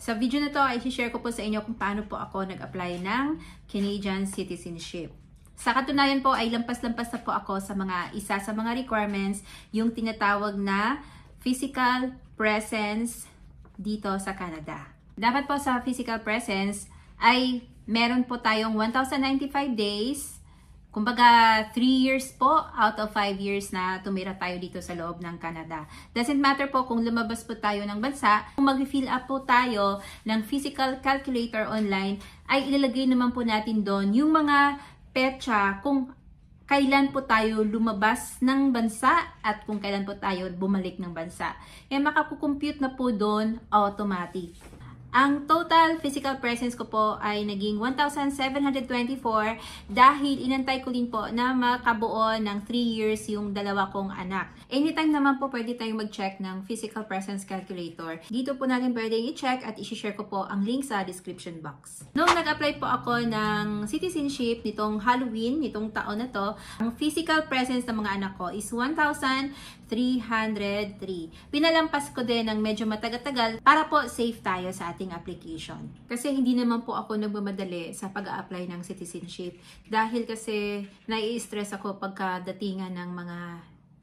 Sa video na to ay share ko po sa inyo kung paano po ako nag-apply ng Canadian citizenship. Sa katunayan po ay lampas-lampas na po ako sa isa sa mga requirements, yung tinatawag na physical presence dito sa Canada. Dapat po sa physical presence ay meron po tayong 1,095 days. Kumbaga, 3 years po out of 5 years na tumira tayo dito sa loob ng Canada. Doesn't matter po kung lumabas po tayo ng bansa, kung mag-fill up po tayo ng physical calculator online, ay ilalagay naman po natin doon yung mga petsa kung kailan po tayo lumabas ng bansa at kung kailan po tayo bumalik ng bansa. Kaya makakukompute na po doon automatic. Ang total physical presence ko po ay naging 1,724 dahil inantay ko din po na makabuo ng 3 years yung dalawa kong anak. Anytime naman po pwede tayong mag-check ng physical presence calculator. Dito po natin pwedeng i-check at i-share ko po ang link sa description box. Noong nag-apply po ako ng citizenship nitong Halloween, nitong taon na to, ang physical presence ng mga anak ko is 1,303. Pinalampas ko din ng medyo matagal-tagal para po safe tayo sa ating application. Kasi hindi naman po ako nagmamadali sa pag-a-apply ng citizenship dahil kasi nai-stress ako pagkadatingan ng mga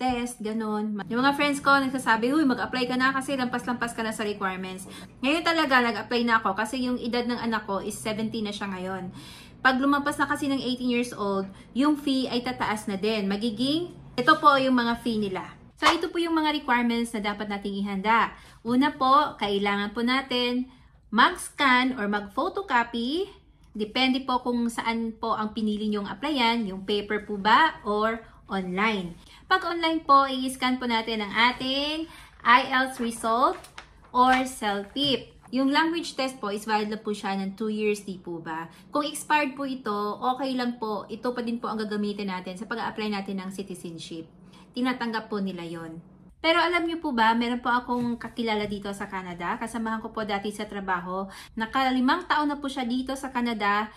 test, ganon. Yung mga friends ko nagsasabi, uy, mag-apply ka na kasi lampas-lampas ka na sa requirements. Ngayon talaga, nag-apply na ako kasi yung edad ng anak ko is 17 na siya ngayon. Pag lumampas na kasi ng 18 years old, yung fee ay tataas na din. Magiging, ito po yung mga fee nila. So, ito po yung mga requirements na dapat nating ihanda. Una po, kailangan po natin mag-scan or mag-photocopy. Depende po kung saan po ang pinili nyong applyan, yung paper po ba or online. Pag online po, i-scan po natin ang ating IELTS result or CELPIP. Yung language test po is valid na po siya ng 2 years, di po ba? Kung expired po ito, okay lang po. Ito pa din po ang gagamitin natin sa pag-apply natin ng citizenship. Tinatanggap po nila yon. Pero alam niyo po ba, meron po akong kakilala dito sa Canada. Kasamahan ko po dati sa trabaho. Naka5 taon na po siya dito sa Canada.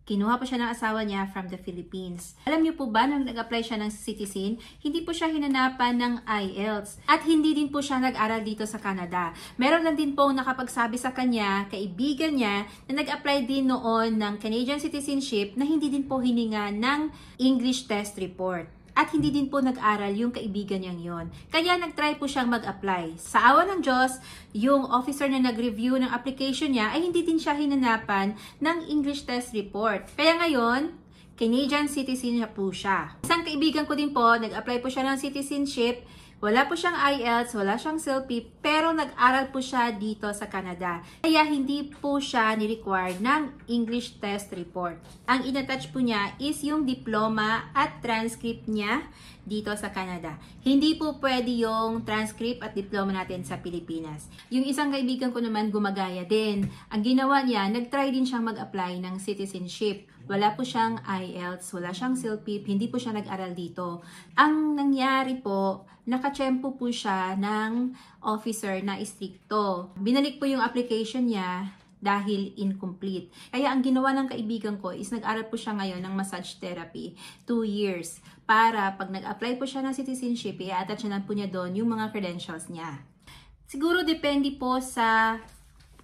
Kinuha po siya ng asawa niya from the Philippines. Alam niyo po ba, nung nag-apply siya ng citizen, hindi po siya hinanapan ng IELTS. At hindi din po siya nag-aral dito sa Canada. Meron lang din po nakapagsabi sa kanya, kaibigan niya, na nag-apply din noon ng Canadian citizenship na hindi din po hininga ng English test report. At hindi din po nag-aral yung kaibigan niyang yon. Kaya nag-try po siyang mag-apply. Sa awa ng Diyos, yung officer na nag-review ng application niya ay hindi din siya hinanapan ng English test report. Kaya ngayon, Canadian citizen na po siya. Isang kaibigan ko din po, nag-apply po siya ng citizenship. Wala po siyang IELTS, wala siyang CELPIP, pero nag-aral po siya dito sa Canada. Kaya hindi po siya ni-required ng English test report. Ang in-attach po niya is yung diploma at transcript niya dito sa Canada. Hindi po pwede yung transcript at diploma natin sa Pilipinas. Yung isang kaibigan ko naman gumagaya din. Ang ginawa niya, nag-try din siyang mag-apply ng citizenship. Wala po siyang IELTS, wala siyang CELPIP, hindi po siya nag-aral dito. Ang nangyari po, nakachempo po siya ng officer na istrikto. Binalik po yung application niya dahil incomplete. Kaya ang ginawa ng kaibigan ko is nag-aral po siya ngayon ng massage therapy, 2 years. Para pag nag-apply po siya ng citizenship, i-attach na po niya doon yung mga credentials niya. Siguro depende po sa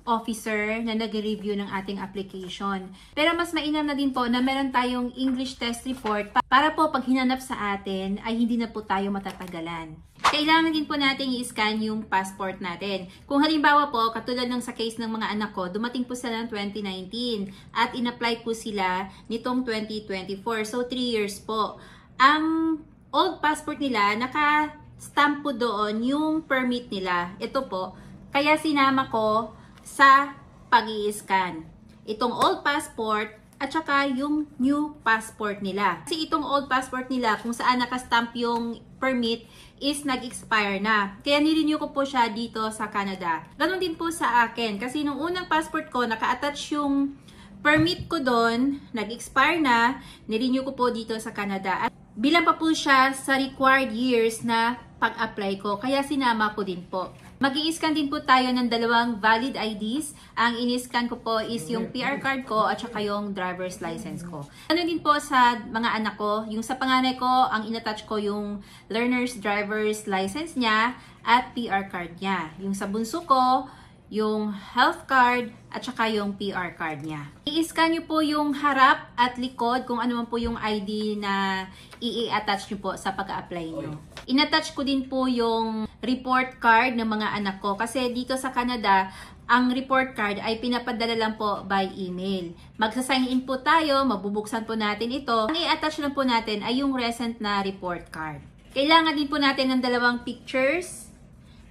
officer na nag-review ng ating application. Pero mas mainam na din po na meron tayong English test report para po pag hinanap sa atin ay hindi na po tayo matatagalan. Kailangan din po natin i-scan yung passport natin. Kung halimbawa po, katulad ng sa case ng mga anak ko, dumating po sila ng 2019 at in-apply po sila nitong 2024. So 3 years po. Ang old passport nila, naka-stamp po doon yung permit nila. Ito po. Kaya sinama ko sa pag-i-scan itong old passport at saka yung new passport nila. Kasi itong old passport nila kung saan nakastamp yung permit is nag-expire na. Kaya nirenew ko po siya dito sa Canada. Ganon din po sa akin. Kasi nung unang passport ko, naka-attach yung permit ko doon, nag-expire na, nirenew ko po dito sa Canada. At bilang pa po siya sa required years na pag-apply ko. Kaya sinama ko din po. Mag-i-scan din po tayo ng 2 valid IDs. Ang in-scan ko po is yung PR card ko at saka yung driver's license ko. Ano din po sa mga anak ko, yung sa panganay ko, ang in-attach ko yung learner's driver's license niya at PR card niya. Yung sa bunso ko, yung health card, at saka yung PR card niya. I-scan nyo po yung harap at likod kung ano man po yung ID na i-attach nyo po sa pag-a-apply nyo. In-attach ko din po yung report card ng mga anak ko kasi dito sa Canada, ang report card ay pinapadala lang po by email. Magsasign in po tayo, mabubuksan po natin ito. Ang i-attach lang po natin ay yung recent na report card. Kailangan din po natin ng 2 pictures.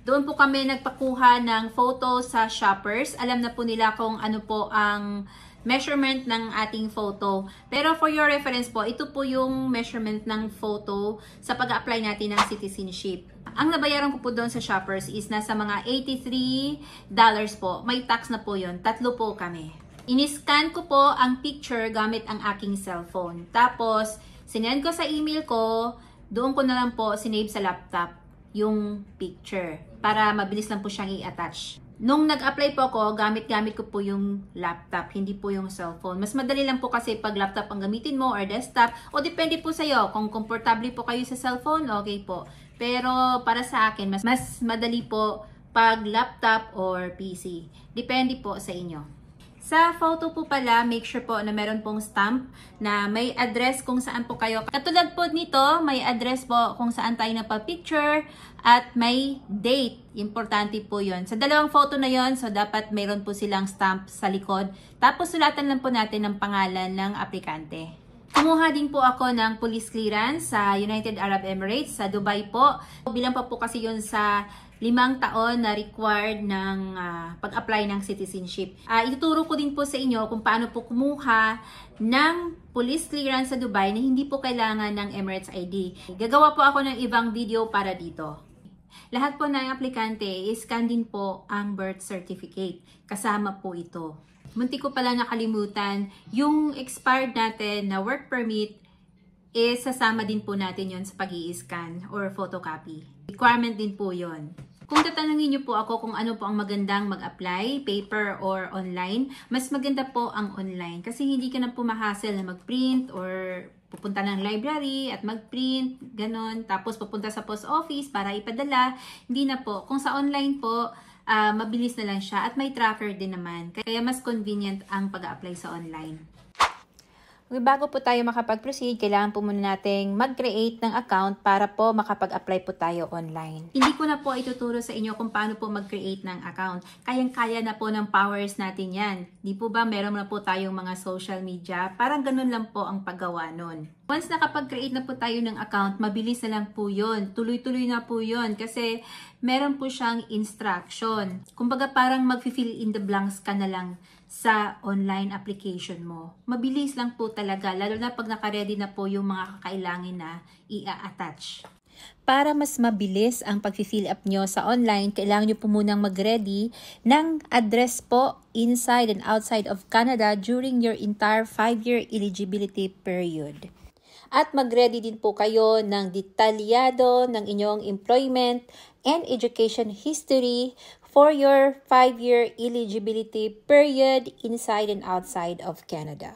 Doon po kami nagpakuha ng photo sa shoppers. Alam na po nila kung ano po ang measurement ng ating photo. Pero for your reference po, ito po yung measurement ng photo sa pag-apply natin ng citizenship. Ang nabayaran ko po doon sa shoppers is nasa mga $83 po. May tax na po yun. 3 po kami. Iniscan ko po ang picture gamit ang aking cellphone. Tapos, sinend ko sa email ko. Doon ko na lang po sinave sa laptop yung picture para mabilis lang po siyang i-attach. Nung nag-apply po ako, gamit-gamit ko po yung laptop, hindi po yung cellphone. Mas madali lang po kasi pag laptop ang gamitin mo or desktop, o depende po sa'yo. Kung komportable po kayo sa cellphone, okay po. Pero para sa akin, mas madali po pag laptop or PC. Depende po sa inyo. Sa photo po pala, make sure po na meron pong stamp na may address kung saan po kayo. Katulad po nito, may address po kung saan tayo napapicture at may date. Importante po yon. Sa 2 photo na yon, so dapat meron po silang stamp sa likod. Tapos sulatan lang po natin ang pangalan ng aplikante. Kumuha din po ako ng police clearance sa United Arab Emirates, sa Dubai po. Bilang pa po kasi yun sa 5 taon na required ng pag-apply ng citizenship. Ituturo ko din po sa inyo kung paano po kumuha ng police clearance sa Dubai na hindi po kailangan ng Emirates ID. Gagawa po ako ng ibang video para dito. Lahat po ng aplikante, i-scan din po ang birth certificate. Kasama po ito. Munti ko pala nakalimutan, yung expired natin na work permit, sasama din po natin yon sa pag-i-scan or photocopy. Requirement din po yon. Kung tatanungin niyo po ako kung ano po ang magandang mag-apply, paper or online, mas maganda po ang online kasi hindi ka na po ma-hassle na mag-print or pupunta ng library at mag-print, ganon. Tapos pupunta sa post office para ipadala. Hindi na po. Kung sa online po, mabilis na lang siya at may tracker din naman. Kaya mas convenient ang pag-apply sa online. Bago po tayo makapag-proceed, kailangan po muna nating mag-create ng account para po makapag-apply po tayo online. Hindi ko na po ituturo sa inyo kung paano po mag-create ng account. Kayang-kaya na po ng powers natin yan. Di po ba meron na po tayong mga social media? Parang ganun lang po ang paggawa nun. Once nakapag-create na po tayo ng account, mabilis na lang po yun. Tuloy-tuloy na po yun kasi meron po siyang instruction. Kumbaga parang mag-fill in the blanks ka na lang sa online application mo. Mabilis lang po talaga, lalo na pag naka-ready na po yung mga kakailangan na i-attach. Para mas mabilis ang pag-fill up nyo sa online, kailangan nyo po munang mag-ready ng address po inside and outside of Canada during your entire 5-year eligibility period. At mag-ready din po kayo ng detalyado ng inyong employment and education history for your 5-year eligibility period inside and outside of Canada.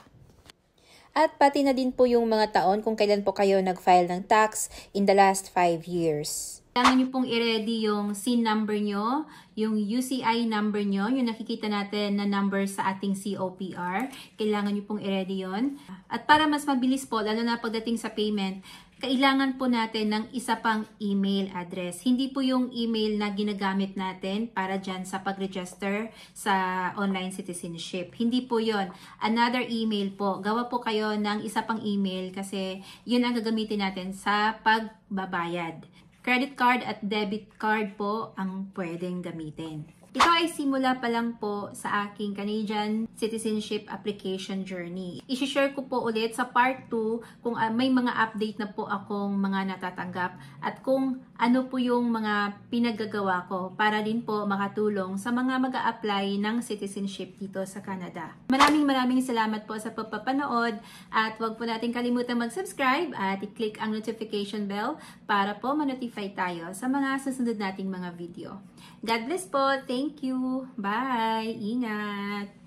At pati na din po yung mga taon kung kailan po kayo nag-file ng tax in the last 5 years. Kailangan nyo pong i-ready yung SIN number nyo, yung UCI number nyo, yung nakikita natin na number sa ating COPR. Kailangan nyo pong i-ready yun. At para mas mabilis po, lalo na pagdating sa payment, kailangan po natin ng isa pang email address. Hindi po yung email na ginagamit natin para dyan sa pag-register sa online citizenship. Hindi po yon. Another email po. Gawa po kayo ng isa pang email kasi yun ang gagamitin natin sa pagbabayad. Credit card at debit card po ang pwedeng gamitin. Ito ay simula pa lang po sa aking Canadian citizenship application journey. I-share ko po ulit sa part 2 kung may mga update na po akong mga natatanggap at kung ano po yung mga pinagagawa ko para din po makatulong sa mga mag-a-apply ng citizenship dito sa Canada. Maraming salamat po sa pagpapanood at huwag po natin kalimutan mag-subscribe at i-click ang notification bell para po ma-notify tayo sa mga susunod nating mga video. God bless po. Thank you. Bye. Ingat.